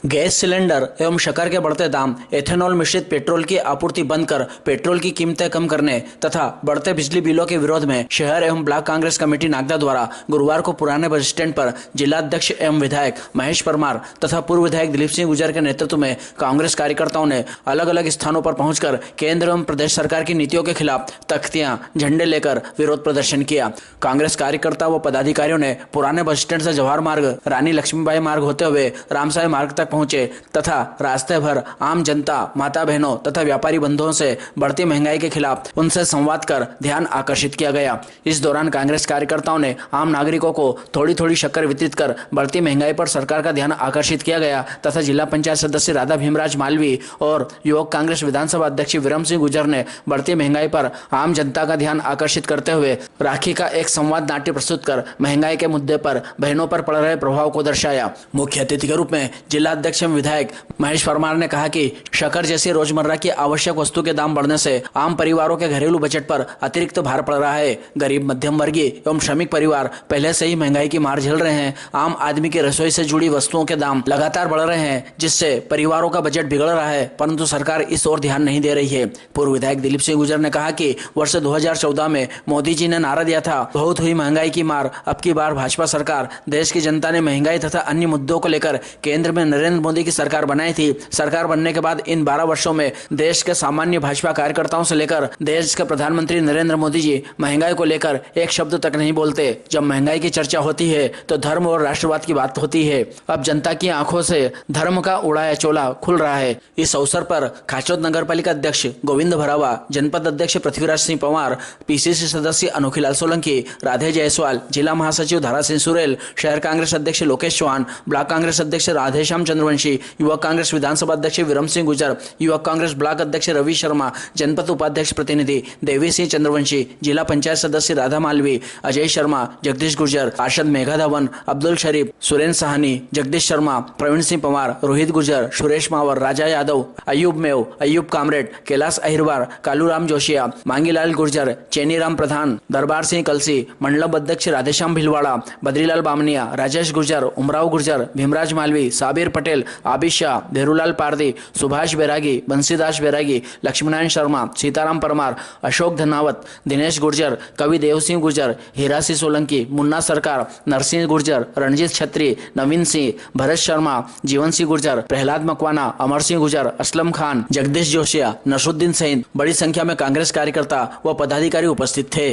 Gas cylinder एवं शक्कर के बढ़ते दाम, एथेनॉल मिश्रित पेट्रोल की आपूर्ति बंद कर पेट्रोल की कीमतें कम करने तथा बढ़ते बिजली बिलों के विरोध में शहर एवं ब्लॉक कांग्रेस कमेटी नागदा द्वारा गुरुवार को पुराने बस स्टैंड पर जिला अध्यक्ष एवं विधायक महेश परमार तथा पूर्व विधायक दिलीप सिंह गुर्जर के नेतृत्व में कांग्रेस कार्यकर्ताओं ने अलग अलग स्थानों पर पहुंचकर केंद्र एवं प्रदेश सरकार की नीतियों के खिलाफ तख्तियां, झंडे लेकर विरोध प्रदर्शन किया। कांग्रेस कार्यकर्ता व पदाधिकारियों ने पुराने बस स्टैंड से जवाहर मार्ग, रानी लक्ष्मीबाई मार्ग होते हुए रामसाई मार्ग तक पहुंचे तथा रास्ते भर आम जनता, माता बहनों तथा व्यापारी बंधुओं से बढ़ती महंगाई के खिलाफ उनसे संवाद कर ध्यान आकर्षित किया गया। इस दौरान कांग्रेस कार्यकर्ताओं ने आम नागरिकों को थोड़ी थोड़ी शक्कर वितरित कर बढ़ती महंगाई पर सरकार का ध्यान आकर्षित किया गया तथा जिला पंचायत सदस्य राधा भीमराज मालवी और युवक कांग्रेस विधानसभा अध्यक्ष विरम सिंह गुर्जर ने बढ़ती महंगाई पर आम जनता का ध्यान आकर्षित करते हुए राखी का एक संवाद नाट्य प्रस्तुत कर महंगाई के मुद्दे पर बहनों पर पड़ रहे प्रभाव को दर्शाया। मुख्य अतिथि के रूप में जिला अध्यक्ष विधायक महेश परमार ने कहा कि शक्कर जैसी रोजमर्रा की आवश्यक वस्तु के दाम बढ़ने से आम परिवारों के घरेलू बजट पर अतिरिक्त भार पड़ रहा है। गरीब, मध्यम वर्गीय एवं श्रमिक परिवार पहले से ही महंगाई की मार झेल रहे हैं। आम आदमी की रसोई से जुड़ी वस्तुओं के दाम लगातार बढ़ रहे हैं, जिससे परिवारों का बजट बिगड़ रहा है, परंतु सरकार इस ओर ध्यान नहीं दे रही है। पूर्व विधायक दिलीप सिंह गुर्जर ने कहा कि वर्ष 2014 में मोदी जी ने नारा दिया था, बहुत हुई महंगाई की मार, अब की बार भाजपा सरकार। देश की जनता ने महंगाई तथा अन्य मुद्दों को लेकर केंद्र में नरेंद्र मोदी की सरकार बनाई थी। सरकार बनने के बाद इन 12 वर्षों में देश के सामान्य भाजपा कार्यकर्ताओं से लेकर देश के प्रधानमंत्री नरेंद्र मोदी जी महंगाई को लेकर एक शब्द तक नहीं बोलते। जब महंगाई की चर्चा होती है तो धर्म और राष्ट्रवाद की बात होती है। अब जनता की आंखों से धर्म का उड़ाया चोला खुल रहा है। इस अवसर पर खाचोद नगर पालिका अध्यक्ष गोविंद भरावा, जनपद अध्यक्ष पृथ्वीराज सिंह पवार, पीसीसी सदस्य अनोखीलाल सोलंकी, राधे जायसवाल, जिला महासचिव धारा सिंह सुरेल, शहर कांग्रेस अध्यक्ष लोकेश चौहान, ब्लॉक कांग्रेस अध्यक्ष राधेश्याम चंद्रवंशी, युवक कांग्रेस विधानसभा अध्यक्ष विरम सिंह गुर्जर, युवक कांग्रेस ब्लॉक अध्यक्ष रवि शर्मा, जनपद उपाध्यक्ष प्रतिनिधि देवी सिंह चंद्रवंशी, जिला पंचायत सदस्य राधा मालवी, अजय शर्मा, जगदीश गुर्जर, पार्षद मेघा धवन, अब्दुल शरीफ, सुरेंद्र साहनी, जगदीश शर्मा, प्रवीण सिंह पवार, रोहित गुर्जर, सुरेश मावर, राजा यादव, अयूब मेव, अयूब कामरेड, कैलाश अहिरवार, कालूराम जोशिया, मांगीलाल गुर्जर, चेनीराम प्रधान, दरबार सिंह कलसी, मंडलम अध्यक्ष राधेश्याम भिलवाड़ा, बद्रीलाल बामनिया, राजेश गुर्जर, उमराव गुर्जर, भीमराज मालवी, साबिर पटेल, आबिश शाह, धेरूलाल पारदी, सुभाष बैरागी, बंसीदास बैरागी, लक्ष्मीनारायण शर्मा, सीताराम परमार, अशोक धनावत, दिनेश गुर्जर, कवि देव सिंह गुर्जर, हीरासी सोलंकी, मुन्ना सरकार, नरसिंह गुर्जर, रणजीत छत्री, नवीन सिंह, भरत शर्मा, जीवन सिंह गुर्जर, प्रहलाद मकवाना, अमर सिंह गुर्जर, असलम खान, जगदीश जोशिया, नसरुद्दीन सहित बड़ी संख्या में कांग्रेस कार्यकर्ता व पदाधिकारी उपस्थित थे।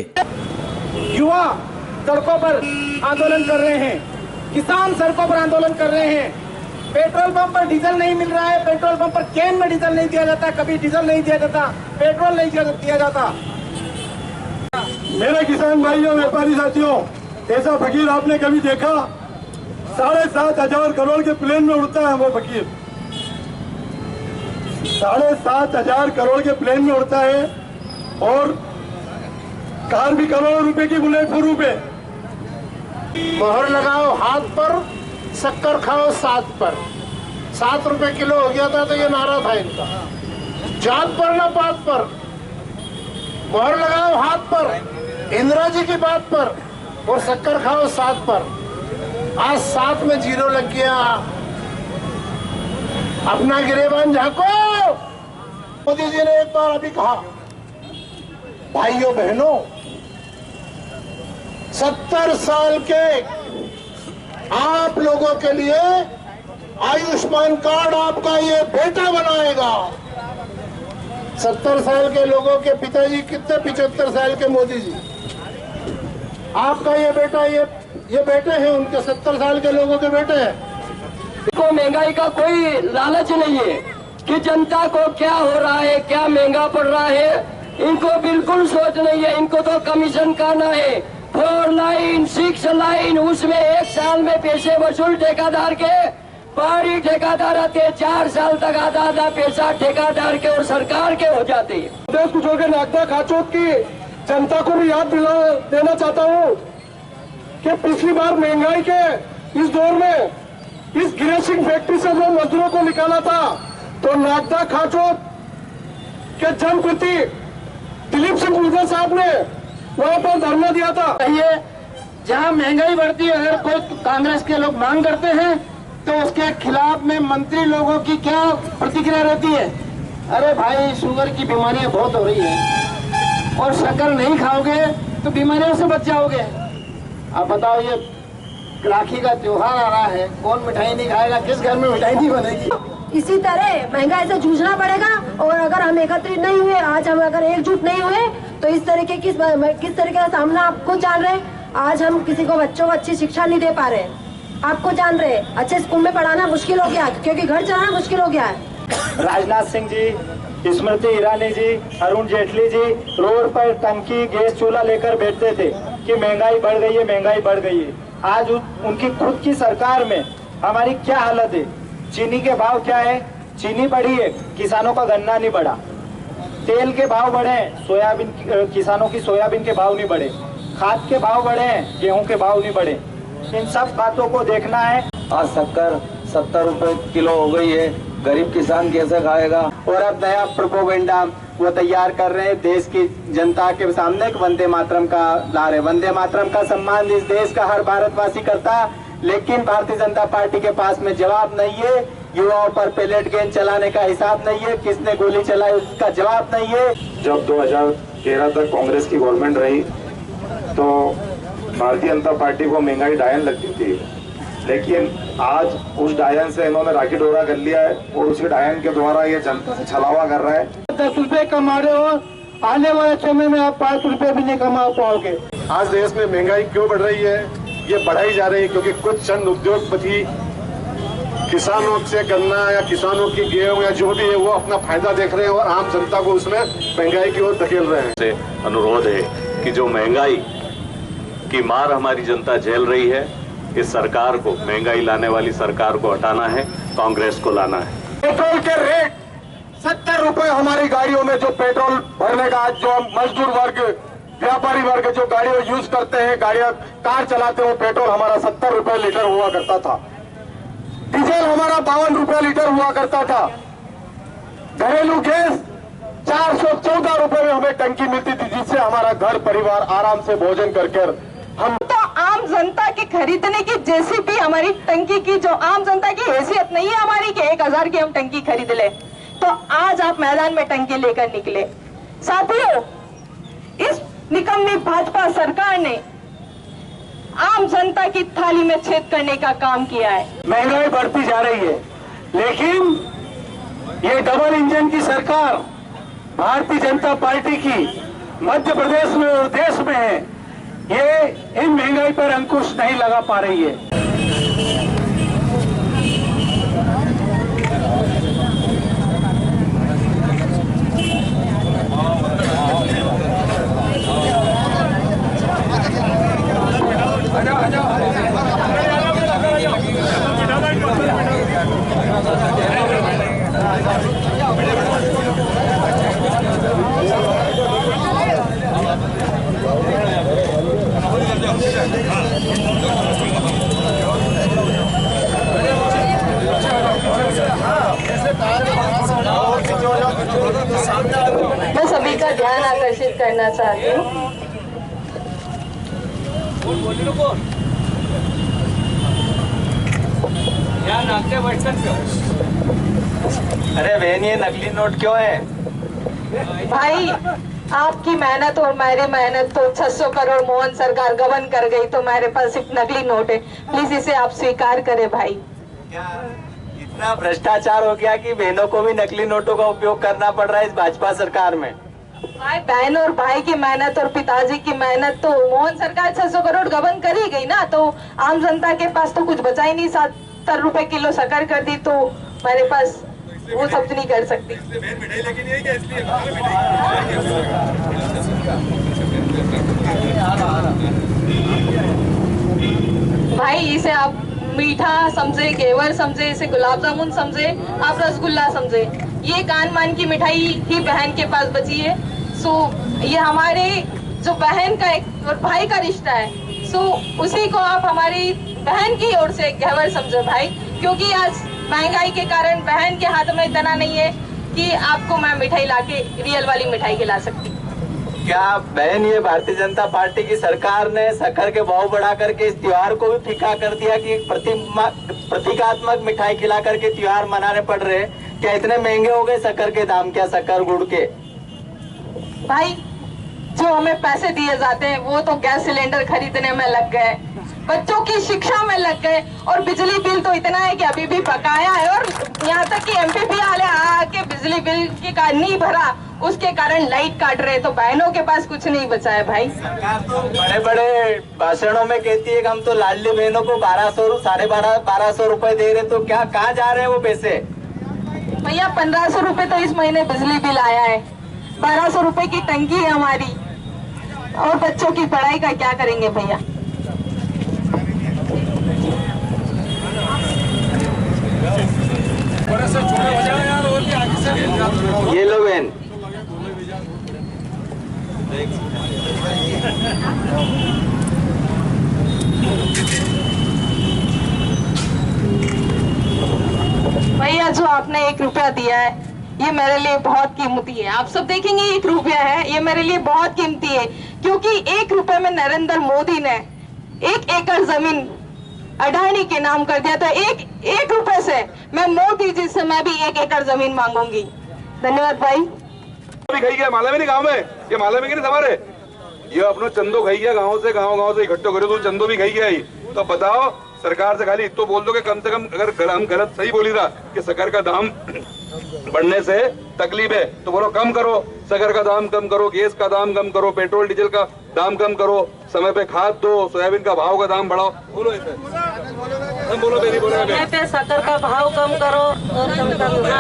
युवा सड़कों पर आंदोलन कर रहे हैं, किसान सड़कों पर आंदोलन कर रहे हैं। पेट्रोल पंप पर डीजल नहीं मिल रहा है, पेट्रोल पंप पर कैन में डीजल नहीं दिया जाता, कभी डीजल नहीं दिया जाता, पेट्रोल नहीं दिया जाता। मेरे किसान भाइयों, व्यापारी साथियों, ऐसा फकीर आपने कभी देखा? 7,500 करोड़ के प्लेन में उड़ता है वो फकीर, 7,500 करोड़ के प्लेन में उड़ता है और कार भी करोड़ों रुपए की बुलेट प्रूफ है। मोहर लगाओ हाथ पर, शक्कर खाओ साथ पर। 7 रुपए किलो हो गया था तो ये नारा था इनका, जात पर ना बात पर। मोहर लगाओ हाथ पर इंदिरा जी की बात पर और शक्कर खाओ साथ पर। आज 7 में 0 लग गया। अपना गिरेबान झांको। मोदी जी ने एक बार अभी कहा, भाइयों बहनों, 70 साल के आप लोगों के लिए आयुष्मान कार्ड आपका ये बेटा बनाएगा। 70 साल के लोगों के पिताजी कितने? 75 साल के मोदी जी। आपका ये बेटा, ये बेटे हैं उनके, 70 साल के लोगों के बेटे हैं। को महंगाई का कोई लालच नहीं है कि जनता को क्या हो रहा है, क्या महंगा पड़ रहा है, इनको बिल्कुल सोच नहीं है। इनको तो कमीशन करना है, 4 लाइन 6 लाइन, उसमें 1 साल में पैसे वसूल ठेकेदार के। पहाड़ी ठेकेदार आते 4 साल तक आधा पैसा ठेकेदार के और सरकार के हो जाते हैं। कुछ हो गए नागदा खाचोद की जनता को भी याद दिला देना चाहता हूँ कि पिछली बार महंगाई के इस दौर में इस ग्रेसिंग फैक्ट्री से जो मजदूरों को निकाला था, तो नागदा खाचोद के जनप्रति दिलीप सिंह गुर्जर साहब ने वहां पर धरना दिया था। ये जहां महंगाई बढ़ती है, अगर कोई कांग्रेस के लोग मांग करते हैं तो उसके खिलाफ में मंत्री लोगों की क्या प्रतिक्रिया रहती है? अरे भाई, शुगर की बीमारियां बहुत हो रही है और शक्कर नहीं खाओगे तो बीमारियों से बच जाओगे। अब बताओ, ये राखी का त्योहार आ रहा है, कौन मिठाई नहीं खाएगा? किस घर में मिठाई नहीं बनेगी? इसी तरह महंगाई से जूझना पड़ेगा। और अगर हम एकत्रित नहीं हुए, आज हम अगर एकजुट नहीं हुए, तो इस तरह के किस तरीके का सामना आपको जान रहे हैं। आज हम किसी को बच्चों को अच्छी शिक्षा नहीं दे पा रहे, आपको जान रहे, अच्छे स्कूल में पढ़ाना मुश्किल हो गया क्योंकि घर चलाना मुश्किल हो गया है। राजनाथ सिंह जी, स्मृति ईरानी जी, अरुण जेटली जी रोड पर टंकी गैस चूल्हा लेकर बैठते थे कि महंगाई बढ़ गई है, महंगाई बढ़ गई है। आज उनकी खुद की सरकार में हमारी क्या हालत है? चीनी के भाव क्या है? चीनी बढ़ी है, किसानों का गन्ना नहीं बढ़ा। तेल के भाव बढ़े हैं, सोयाबीन, किसानों की सोयाबीन के भाव नहीं बढ़े। खाद के भाव बढ़े हैं, गेहूं के भाव नहीं बढ़े। इन सब बातों को देखना है। आज शक्कर 70 रुपए किलो हो गई है, गरीब किसान कैसे खाएगा? और अब नया प्रोपोगंडा वो तैयार कर रहे हैं देश की जनता के सामने, वंदे मातरम का ला रहे। वंदे मातरम का सम्मान इस देश का हर भारतवासी करता, लेकिन भारतीय जनता पार्टी के पास में जवाब नहीं है। युवाओं पर पैलेट गेंद चलाने का हिसाब नहीं है, किसने गोली चलाई उसका जवाब नहीं है। जब 2013 तक कांग्रेस की गवर्नमेंट रही तो भारतीय जनता पार्टी को महंगाई डायन लगती थी, लेकिन आज उस डायन से इन्होंने राखी डोरा कर लिया है और उसी डायन के द्वारा ये जनता से छलावा कर रहा है। 10 रुपए कमा रहे हो, आने वाले समय में आप 5 रुपए भी नहीं कमा पाओगे। आज देश में महंगाई क्यों बढ़ रही है? ये बढ़ाई जा रही है क्योंकि कुछ चंद उद्योगपति किसानों से गन्ना या किसानों की गेहूं या जो भी है वो अपना फायदा देख रहे हैं और आम जनता को उसमें महंगाई की ओर धकेल रहे हैं। से अनुरोध है कि जो महंगाई की मार हमारी जनता झेल रही है, इस सरकार को, महंगाई लाने वाली सरकार को हटाना है, कांग्रेस को लाना है। पेट्रोल के रेट 70 रुपए हमारी गाड़ियों में, जो पेट्रोल भरने का आज जो मजदूर वर्ग, व्यापारी वर्ग जो गाड़ियों यूज करते हैं, गाड़ियां कार चलाते हैं, वो पेट्रोल हमारा 70 रुपए लीटर हुआ करता था। डीजल हमारा 52 रुपए लीटर हुआ करता था। घरेलू गैस 414 रुपए में हमें टंकी मिलती थी, जिससे हमारा घर परिवार आराम से भोजन करके हम तो आम जनता के खरीदने की जैसी भी हमारी टंकी की जो आम जनता की हैसियत नहीं है हमारी कि 1000 की हम टंकी खरीद ले, तो आज आप मैदान में टंकी लेकर निकले। साथियों, इस निकम्मी भाजपा सरकार ने आम जनता की थाली में छेद करने का काम किया है। महंगाई बढ़ती जा रही है, लेकिन ये डबल इंजन की सरकार भारतीय जनता पार्टी की मध्य प्रदेश में और देश में है, ये इन महंगाई पर अंकुश नहीं लगा पा रही है। मैं सभी का ध्यान आकर्षित करना चाहती हूँ। अरे बहन, ये नकली नोट क्यों है? भाई, आपकी मेहनत और मेरी मेहनत तो 600 करोड़ मोहन सरकार गबन कर गई, तो मेरे पास सिर्फ नकली नोट है। प्लीज इसे आप स्वीकार करें भाई। क्या इतना भ्रष्टाचार हो गया कि बहनों को भी नकली नोटों का उपयोग करना पड़ रहा है इस भाजपा सरकार में? भाई, बहन और भाई की मेहनत और पिताजी की मेहनत तो मोहन सरकार 600 करोड़ गबन कर ही गई ना, तो आम जनता के पास तो कुछ बचा ही नहीं। 70 रुपए किलो शक्कर कर दी, तो मेरे पास वो सब नहीं कर सकती। भाई, इसे आप मीठा समझे, घेवर समझे, इसे गुलाब जामुन समझे, आप रसगुल्ला समझे, ये कान मान की मिठाई ही बहन के पास बची है। सो ये हमारे जो बहन का एक और भाई का रिश्ता है, सो उसी को आप हमारी बहन की ओर से घेवर समझो भाई, क्योंकि आज महंगाई के कारण बहन के हाथ में इतना नहीं है कि आपको मैं मिठाई लाके रियल वाली मिठाई खिला सकती। क्या बहन ये भारतीय जनता पार्टी की सरकार ने शक्कर के भाव बढ़ा करके इस त्योहार को भी फीका कर दिया कि प्रतीकात्मक मिठाई खिला करके त्योहार मनाने पड़ रहे? क्या इतने महंगे हो गए शक्कर के दाम? क्या शक्कर गुड़ के? भाई जो हमें पैसे दिए जाते हैं वो तो गैस सिलेंडर खरीदने में लग गए, बच्चों की शिक्षा में लग गए, और बिजली बिल तो इतना है कि अभी भी बकाया है, और यहाँ तक कि एमपीपी वाले आके बिजली बिल के कारण नहीं भरा, उसके कारण लाइट काट रहे। तो बहनों के पास कुछ नहीं बचा है भाई। सरकार तो बड़े बड़े भाषणों में कहती है कि हम तो लाडली बहनों को 1200 रुपए दे रहे, तो क्या कहाँ जा रहे हैं वो पैसे? भैया 1500 रुपए तो इस महीने बिजली बिल आया है, 1200 रुपए की टंकी है हमारी, और बच्चों की पढ़ाई का क्या करेंगे भैया? ये लो बहन, भैया जो आपने 1 रुपया दिया है ये मेरे लिए बहुत कीमती है। आप सब देखेंगे 1 रुपया है, ये मेरे लिए बहुत कीमती है, क्योंकि 1 रुपए में नरेंद्र मोदी ने 1 एकड़ जमीन अडानी के नाम कर दिया। तो एक रुपए से मैं मोदी जी से मैं भी 1 एकड़ जमीन मांगूंगी। धन्यवाद भाई। भी खाई गया माला में नहीं, गाँव में ये माला में नहीं हमारे, ये अपना चंदो खाई गया, गाँव से इकट्ठो करे तो चंदो भी खाई गया ही। तो बताओ सरकार से खाली तो बोल दो कि कम से कम, अगर हम गलत सही बोली था कि शक्कर का दाम बढ़ने से तकलीफ है तो बोलो कम करो, शक्कर का दाम कम करो, गैस का दाम कम करो, पेट्रोल डीजल का दाम कम करो, समय पे खाद दो, सोयाबीन का भाव का दाम बढ़ाओ। बोलो बोलो मेरी बोलो पे शक्कर का भाव कम करो और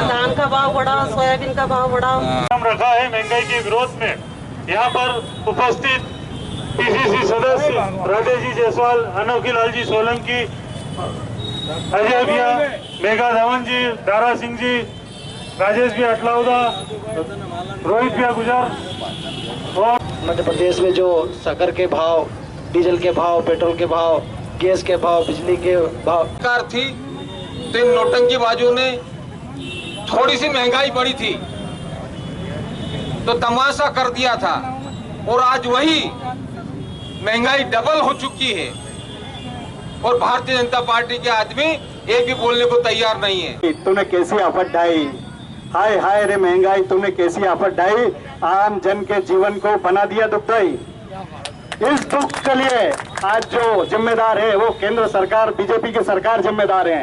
धान का भाव बढ़ाओ, सोयाबीन का भाव बढ़ाओ। हम रखा है महंगाई के विरोध में। यहाँ पर उपस्थित पीसीसी सदस्य राधे जी जायसवाल, अनोखी लाल जी सोलंकी, अजय भैया, मेघा धवन जी, दारा सिंह जी, राजेश भैया अटलाउदा, रोहित भैया गुजर। और मध्य प्रदेश में जो शक्कर के भाव, डीजल के भाव, पेट्रोल के भाव, गैस के भाव, बिजली के भाव सरकार थी तो इन नोटंकीबाजों ने थोड़ी सी महंगाई बढ़ी थी तो तमाशा कर दिया था, और आज वही महंगाई डबल हो चुकी है और भारतीय जनता पार्टी के आदमी एक भी बोलने को तैयार नहीं है। तूने कैसी आफत ढाई, हाय हाय रे महंगाई, तूने कैसी आफत ढाई, आम जन के जीवन को बना दिया दुखदाई। इस दुख के लिए आज जो जिम्मेदार है वो केंद्र सरकार, बीजेपी की सरकार जिम्मेदार है।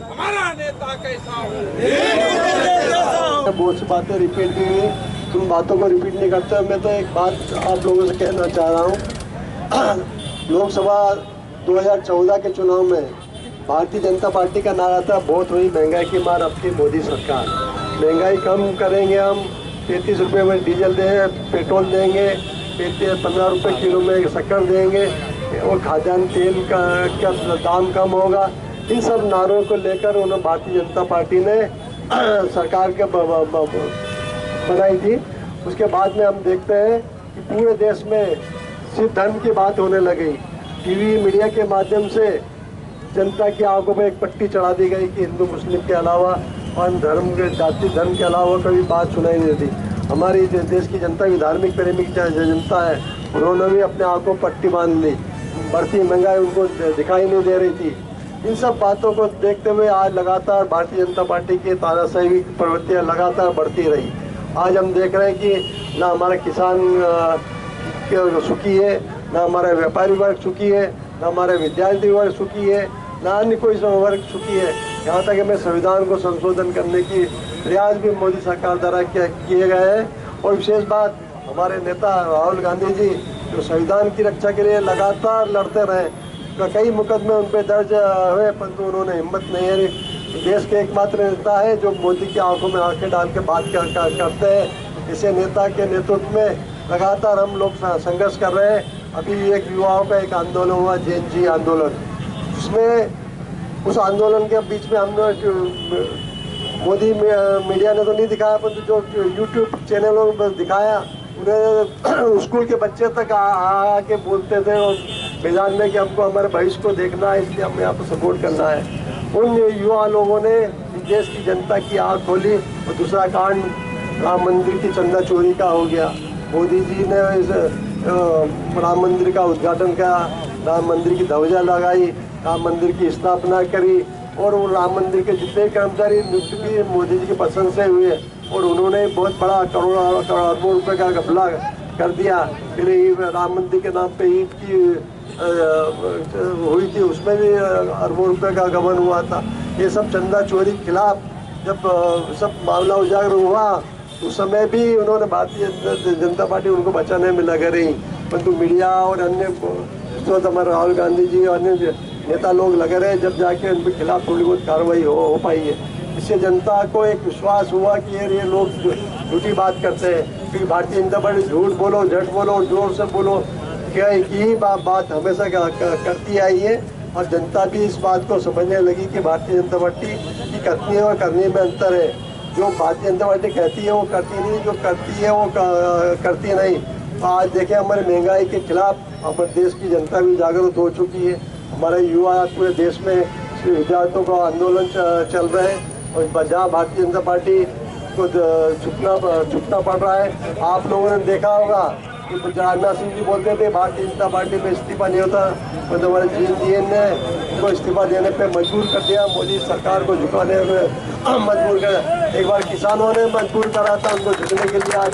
हमारा नेता कैसा बहुत सी बातें रिपीट की हुई, तुम बातों को रिपीट नहीं करते। मैं तो एक बात आप लोगों से कहना चाह रहा हूँ, लोकसभा 2014 के चुनाव में भारतीय जनता पार्टी का नारा था बहुत हुई महंगाई की मार अब की मोदी सरकार, महंगाई कम करेंगे हम, 33 रुपये में डीजल देंगे, पेट्रोल देंगे, 15 रुपये किलो में शक्कर देंगे, और खाद्यान्न तेल का दाम कम होगा। इन सब नारों को लेकर उन्होंने भारतीय जनता पार्टी ने सरकार के बनाई थी। उसके बाद में हम देखते हैं कि पूरे देश में सिर्फ धर्म की बात होने लगी। टीवी मीडिया के माध्यम से जनता की आंखों में एक पट्टी चढ़ा दी गई कि हिंदू मुस्लिम के अलावा और धर्म के, जाति धर्म के अलावा कभी बात सुनाई नहीं देती। हमारी देश की जनता भी धार्मिक प्रेमी जनता है, उन्होंने भी अपने आंखों पट्टी बांध ली, बढ़ती महंगाई उनको दिखाई नहीं दे रही थी। इन सब बातों को देखते हुए आज लगातार भारतीय जनता पार्टी की तानाशाही प्रवृत्तियाँ लगातार बढ़ती रही। आज हम देख रहे हैं कि ना हमारा किसान सुखी है, ना हमारा व्यापारी वर्ग सुखी है, ना हमारे विद्यार्थी वर्ग सुखी है, ना अन्य कोई वर्ग सुखी है। यहाँ तक कि मैं संविधान को संशोधन करने की प्रयास भी मोदी सरकार द्वारा किए गए हैं। और विशेष बात, हमारे नेता राहुल गांधी जी जो संविधान की रक्षा के लिए लगातार लड़ते रहे, कई मुकदमे उन पर दर्ज हुए, परंतु उन्होंने हिम्मत नहीं है। देश के एकमात्र नेता है जो मोदी की आंखों में आंखें डाल के बात करते हैं। इसे नेता के नेतृत्व में लगातार हम लोग संघर्ष कर रहे हैं। अभी एक युवाओं का एक आंदोलन हुआ, जेन जी आंदोलन, उसमें उस आंदोलन के बीच में हमने मोदी मीडिया ने तो नहीं दिखाया, परंतु जो यूट्यूब चैनलों पर दिखाया, उन्हें स्कूल के बच्चे तक आके बोलते थे और मैदान में कि हमको हमारे भविष्य को देखना है, इसलिए हमें आपको सपोर्ट करना है। उन युवा लोगों ने देश की जनता की आँख खोली। और दूसरा कांड राम मंदिर की चंदा चोरी का हो गया, मोदी जी ने इस राम मंदिर का उद्घाटन किया, राम मंदिर की ध्वजा लगाई, राम मंदिर की स्थापना करी और वो राम मंदिर के जितने कर्मचारी नियुक्त भी मोदी जी की पसंद से हुए और उन्होंने बहुत बड़ा करोड़ों रुपए का घपला कर दिया। फिर राम मंदिर के नाम पे ईद की हुई थी, उसमें भी अरबों रुपए का गबन हुआ था। ये सब चंदा चोरी के खिलाफ जब सब मामला उजागर हुआ उस समय भी उन्होंने भारतीय जनता पार्टी उनको बचाने में लगे रही, परंतु मीडिया और अन्य तो हमारे राहुल गांधी जी और अन्य नेता लोग लगे रहे, जब जाके उनके खिलाफ थोड़ी बहुत कार्रवाई हो पाई है। इससे जनता को एक विश्वास हुआ कि ये लोग झूठी बात करते हैं, क्योंकि भारतीय जनता पार्टी झूठ बोलो, झट बोलो, जोर से बोलो, क्या एक ही बात हमेशा करती आई है और जनता भी इस बात को समझने लगी कि भारतीय जनता पार्टी की करनी और करने में अंतर है। जो भारतीय जनता पार्टी कहती है वो करती नहीं, जो करती है वो करती नहीं। आज देखें हमारे महंगाई के खिलाफ हमारे देश की जनता भी जागरूक हो चुकी है। हमारे युवा पूरे देश में विद्यार्थियों का आंदोलन चल रहे हैं और जहाँ भारतीय जनता पार्टी को झुकना पड़ रहा है। आप लोगों ने देखा होगा कि राजनाथ सिंह जी बोलते थे भारतीय जनता पार्टी में इस्तीफा नहीं होता, तो हमारे जी ने उनको इस्तीफा देने पे मजबूर कर दिया, मोदी सरकार को झुकाने में मजबूर कर। एक बार किसानों ने मजबूर करा था उनको झुकने के लिए, आज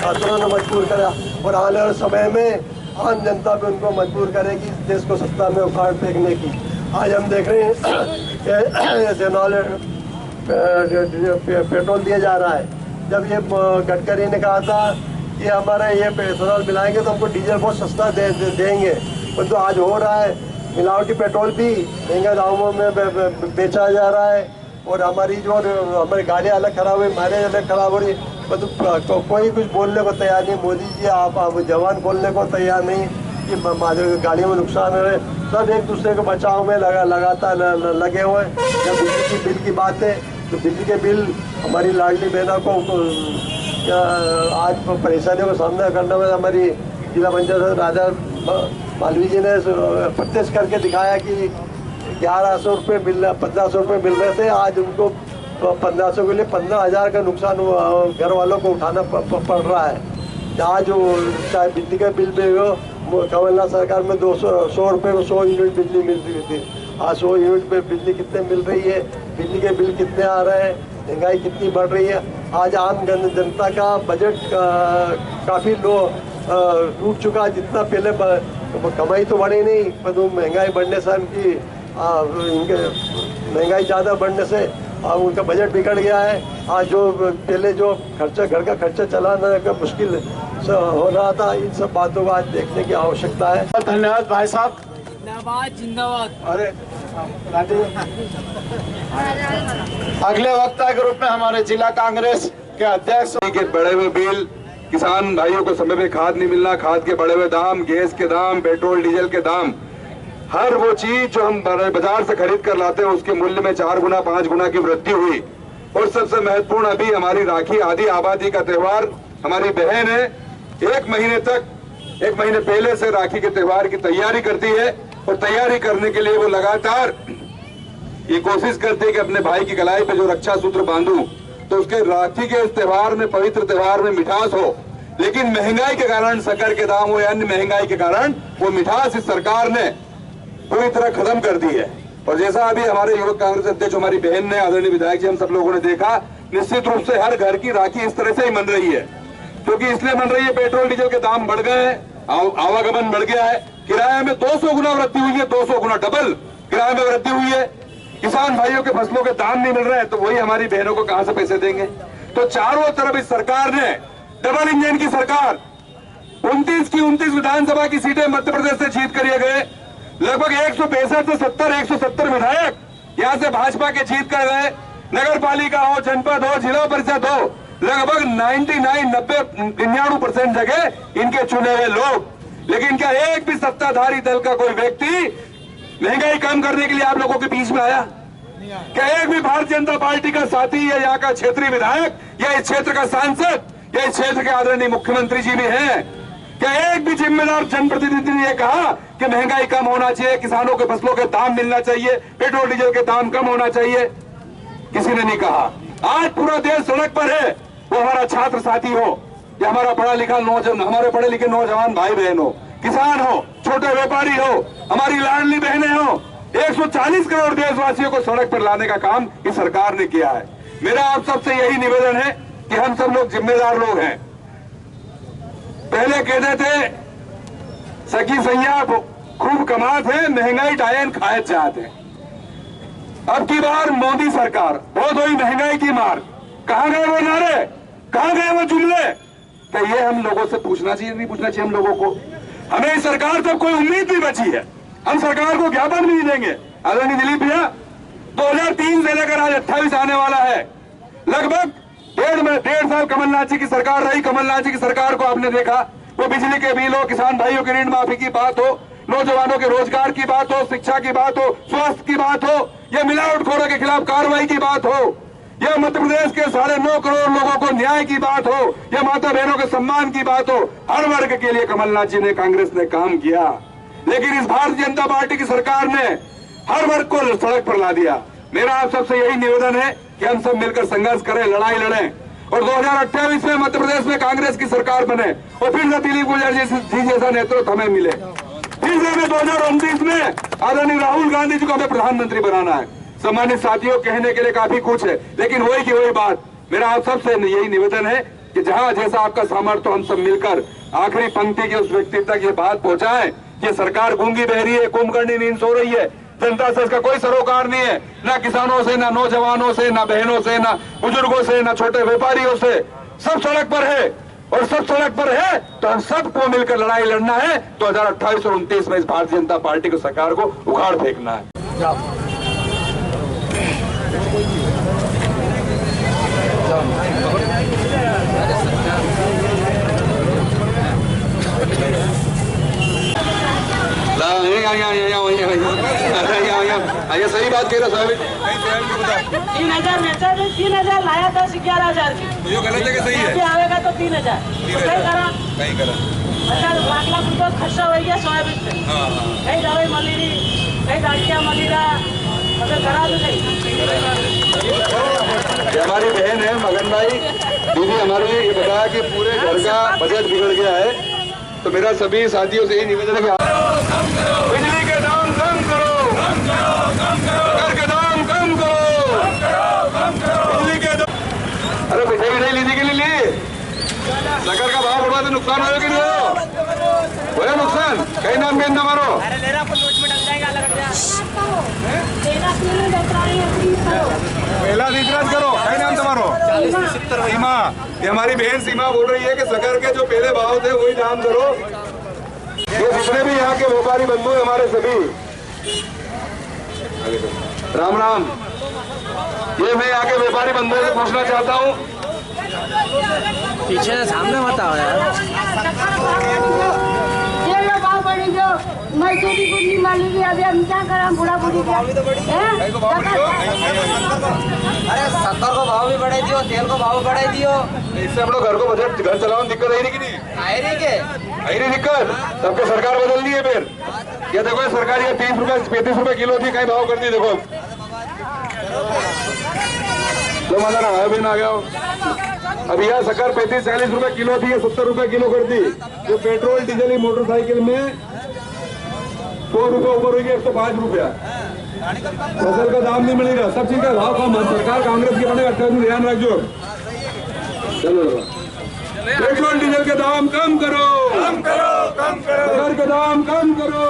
छात्रों ने मजबूर करा और आने वाले समय में आम जनता भी उनको मजबूर करेगी देश को सत्ता में उखाड़ फेंकने की। आज हम देख रहे हैं एथेनॉल पेट्रोल दिया जा रहा है। जब ये गडकरी ने कहा था कि हमारा ये एथेनॉल मिलाएंगे तो हमको डीजल बहुत सस्ता देंगे, परंतु आज हो रहा है मिलावटी पेट्रोल भी महंगे दामों में बेचा जा रहा है और हमारी हमारी गाड़ियाँ अलग खराब हुई, माइलेज अलग खराब हो रही, परंतु कोई कुछ बोलने को तैयार नहीं। मोदी जी आप जवान बोलने को तैयार नहीं कि गाड़ियों में नुकसान है। सब एक दूसरे को बचाव में लगातार लगे हुए। जब बिजली की बिल की बात है तो बिजली के बिल हमारी लाडली बहना को आज परेशानियों का सामना करना में हमारी जिला पंचायत राजा मालवी जी ने प्रत्यक्ष करके दिखाया कि 1100 रुपये मिल 1500 रुपये मिल रहे थे, आज उनको 1500 के लिए 15,000 का नुकसान घर वालों को उठाना पड़ रहा है। आज चाहे बिजली का बिल भी हो, कमलनाथ सरकार में 100 रुपये में 100 यूनिट बिजली मिल रही थी, आज 100 यूनिट पे बिजली कितने मिल रही है, बिजली के बिल कितने आ रहे हैं, महंगाई कितनी बढ़ रही है। आज आम जनता का बजट काफ़ी लो टूट चुका, जितना पहले कमाई तो बढ़ी नहीं, पर महंगाई बढ़ने से इनकी महंगाई ज़्यादा बढ़ने से उनका बजट बिगड़ गया है। आज जो पहले जो खर्चा घर का खर्चा चलाना का मुश्किल हो रहा था, इन सब बातों को आज देखने की आवश्यकता है। धन्यवाद भाई साहब। जिंदाबाद जिंदाबाद। अरे अगले वक्ता के रूप में हमारे जिला कांग्रेस के अध्यक्ष के बढ़े हुए बिल, किसान भाइयों को समय पे खाद नहीं मिलना, खाद के बढ़े हुए दाम, गैस के दाम, पेट्रोल डीजल के दाम, हर वो चीज जो हम बाजार से खरीद कर लाते हैं उसके मूल्य में 4 गुना 5 गुना की वृद्धि हुई। और सबसे महत्वपूर्ण अभी हमारी राखी आदि आबादी का त्योहार, हमारी बहन है 1 महीने पहले से राखी के त्योहार की तैयारी करती है और तैयारी करने के लिए वो लगातार ये कोशिश करती है कि अपने भाई की कलाई पे जो रक्षा सूत्र बांधूं तो उसके राखी के इस त्योहार में, पवित्र त्योहार में मिठास हो। लेकिन महंगाई के कारण, शक्कर के दाम हो या अन्य महंगाई के कारण वो मिठास इस सरकार ने पूरी तरह खत्म कर दी है। और जैसा अभी हमारे युवक कांग्रेस अध्यक्ष हमारी बहन ने, आदरणीय विधायक जी, हम सब लोगों ने देखा, निश्चित रूप से हर घर की राखी इस तरह से ही बन रही है। क्योंकि इसलिए बन रही है, पेट्रोल डीजल के दाम बढ़ गए हैं, आवागमन बढ़ गया है, किराए में 200 गुना वृद्धि हुई है, 200 गुना डबल किराए में वृद्धि हुई है। किसान भाइयों के फसलों के दाम नहीं मिल रहे हैं तो वही हमारी बहनों को कहां से पैसे देंगे। तो चारों तरफ इस सरकार ने, डबल इंजन की सरकार, 29 की 29 विधानसभा की सीटें मध्य प्रदेश से जीत कर गए। लगभग 165 विधायक यहां से भाजपा के जीत कर गए। नगर पालिका हो, जनपद हो, जिला परिषद हो, लगभग 99% जगह इनके चुने हुए लोग। लेकिन क्या एक भी सत्ताधारी दल का कोई व्यक्ति महंगाई कम करने के लिए आप लोगों के बीच में आया? क्या एक भी भारतीय जनता पार्टी का साथी या यहाँ का क्षेत्रीय विधायक या इस क्षेत्र का सांसद या इस क्षेत्र के आदरणीय मुख्यमंत्री जी भी हैं? क्या एक भी जिम्मेदार जनप्रतिनिधि ने कहा कि महंगाई कम होना चाहिए, किसानों के फसलों के दाम मिलना चाहिए, पेट्रोल डीजल के दाम कम होना चाहिए? किसी ने नहीं कहा। आज पूरा देश सड़क पर है वो हमारा छात्र साथी हो या हमारा पढ़ा लिखा नौजवान, हमारे पढ़े लिखे नौजवान भाई बहन हो, किसान हो, छोटे व्यापारी हो, हमारी लाडली बहनें हो, 140 करोड़ देशवासियों को सड़क पर लाने का काम इस सरकार ने किया है। मेरा आप सबसे यही निवेदन है कि हम सब लोग जिम्मेदार लोग हैं। पहले कहते थे सखी सैया खूब कमात है, महंगाई डायन खाए चाहते हैं। अब की बार मोदी सरकार बहुत हुई महंगाई की मार, कहां गए वो नारे, कहां गए वो जुमले? तो ये हम लोगों से पूछना चाहिए, नहीं पूछना चाहिए हम लोगों को? हमें इस सरकार से कोई उम्मीद नहीं बची है, हम सरकार को ज्ञापन भी नहीं देंगे। आदरणीय दिलीप भैया, 2003 से लेकर आज 28 आने वाला है, लगभग डेढ़ साल कमलनाथ जी की सरकार रही। कमलनाथ जी की सरकार को आपने देखा, वो बिजली के बिल हो, किसान भाइयों की ऋण माफी की बात हो, नौजवानों के रोजगार की बात हो, शिक्षा की बात हो, स्वास्थ्य की बात हो, या मिलावटखोरों के खिलाफ कार्रवाई की बात हो, या मध्य प्रदेश के 9.5 करोड़ लोगों को न्याय की बात हो, या माता बहनों के सम्मान की बात हो, हर वर्ग के लिए कमलनाथ जी ने, कांग्रेस ने काम किया। लेकिन इस भारतीय जनता पार्टी की सरकार ने हर वर्ग को सड़क पर ला दिया। मेरा आप सबसे यही निवेदन है कि हम सब मिलकर संघर्ष करें, लड़ाई लड़ें और 2028 में मध्य प्रदेश में कांग्रेस की सरकार बने और फिर से दिलीप गुर्जर जी जैसा नेतृत्व हमें मिले। फिर से हमें 2029 में आदरणीय राहुल गांधी जी को हमें प्रधानमंत्री बनाना है। सम्मानित साथियों, कहने के लिए काफी कुछ है, लेकिन वही की वही बात। मेरा आप सबसे यही निवेदन है कि जहां जैसा आपका सामर्थ्य, हम सब मिलकर आखिरी पंक्ति के उस व्यक्ति तक ये बात पहुंचाएं कि सरकार गूंगी बहरी है, कुंभकर्णी नींद सो रही है, जनता से इसका कोई सरोकार नहीं है, ना किसानों से, ना नौजवानों से, ना बहनों से, ना बुजुर्गों से, ना छोटे व्यापारियों से। सब सड़क पर है और सब सड़क पर है तो हम सबको मिलकर लड़ाई लड़ना है। 2028 और 29 में इस भारतीय जनता पार्टी को, सरकार को उखाड़ फेंकना है। ये सही बात कह रहा साहब। 3,000 लाया 10-11,000 की, तो ये गलत है कि सही है? आवेगा तो 3,000 कहीं करा 5 लाख रुपये खर्चा हो गया सोयाबीन पे। कहीं दवाई मली रही, कहीं गाड़ियाँ मली रहा, मतलब करा तो हमारी बहन है मगन भाई दीदी, हमारे लिए ये बताया कि पूरे घर का बजट बिगड़ गया है। तो मेरा सभी साथियों से यही निवेदन है कि बिजली के दाम कम करो, घर के दाम कम करो, बिजली के दाम। अरे मिठाई नहीं लीजिए के लिए शक्कर का भाव बढ़वा तो नुकसान हो कि नहीं हो? बोले नुकसान कहीं नाम गेंद ना मारो। पहला इतराज करो, कहीं नाम तुम्हारो सीमा। ये हमारी बहन सीमा बोल रही है कि शक्कर के जो पहले भाव थे वही दाम करो। ये जितने भी यहाँ के व्यापारी बंधु हैं हमारे सभी, राम राम। ये मैं यहाँ के व्यापारी बंधुओं से पूछना चाहता हूँ, पीछे से सामने मत आओ यार। मजदूरी को नहीं मालूम, अभी हम क्या करें, बुढ़ा बुढ़ी क्या? अरे शक्कर को भाव भी बढ़ाई दियो, तेल को भाव बढ़ाई दियो, इससे हम लोग घर को बजट घर चलाने दिक्कत आई नहीं कि नहीं आई रही दिक्कत? सबको सरकार बदलनी है फिर। ये देखो सरकार ये 30 रुपए 35 रुपए किलो थी, कहीं भाव कर दी। देखो तो मतलब सोयाबीन आ गया, अब यह शक्कर 35-40 रुपए किलो थी, 70 रुपए किलो कर दी। जो पेट्रोल डीजल मोटरसाइकिल में 100 रुपए ऊपर हुई, 105 रुपया। फसल का दाम नहीं मिलेगा, सब चीज का भाव कम। सरकार कांग्रेस की बनेगा, ध्यान रखो। चलो पेट्रोल डीजल के दाम कम करो, शक्कर के दाम कम करो।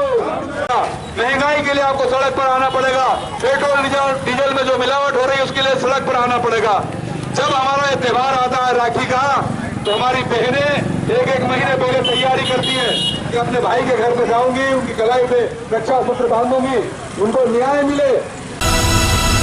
महंगाई के लिए आपको सड़क पर आना पड़ेगा। पेट्रोल डीजल में जो मिलावट हो रही है उसके लिए सड़क पर आना पड़ेगा। जब हमारा ये त्योहार आता है राखी का, तो हमारी बहनें एक महीने पहले तैयारी करती है कि अपने भाई के घर पे जाऊंगी, उनकी कलाई पे रक्षा सूत्र बांधूंगी, उनको न्याय मिले।